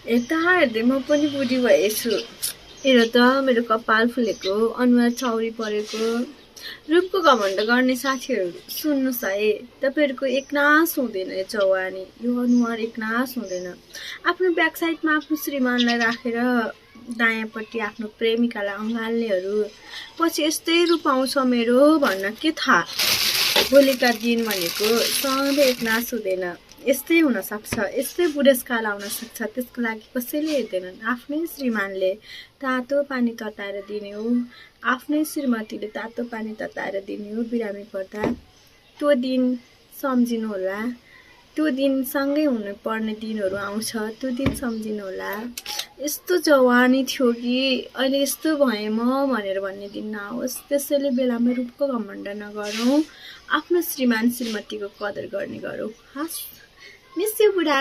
यता हेर्दै म पनि बुढी भएछु। हेर त मेरो कपाल फुलेको, अनुहार छाउरी परेको। रूपको घमण्ड गर्ने साथीहरू सुन्नुहोस् है, तपाईँहरूको एकनास हुँदैन यो जवानी, यो अनुहार एकनास हुँदैन। आफ्नो ब्याक साइडमा आफ्नो श्रीमानलाई राखेर दायाँपट्टि आफ्नो प्रेमिकालाई अँगाल्नेहरू पछि यस्तै रूप आउँछ मेरो भन्न के थाहा। भोलिका दिन भनेको सधैँ एकनास हुँदैन, यस्तै हुनसक्छ, यस्तै बुढेसकाल आउन सक्छ। त्यसको लागि कसैले हेर्दैनन्। आफ्नै श्रीमानले तातो पानी तताएर दिने हो, आफ्नै श्रीमतीले तातो पानी तताएर दिने हो बिरामी पर्दा। त्यो दिन सम्झिनु होला, त्यो दिन सँगै हुनुपर्ने दिनहरू आउँछ, त्यो दिन सम्झिनु होला। यस्तो जवानी थियो कि अहिले यस्तो भएँ म भनेर भन्ने दिन नआओस्। त्यसैले बेलामा रूपको घमण्ड नगरौँ, आफ्नो श्रीमान श्रीमतीको कदर गर्ने गरौँ। हस्, मिस यु बुढा।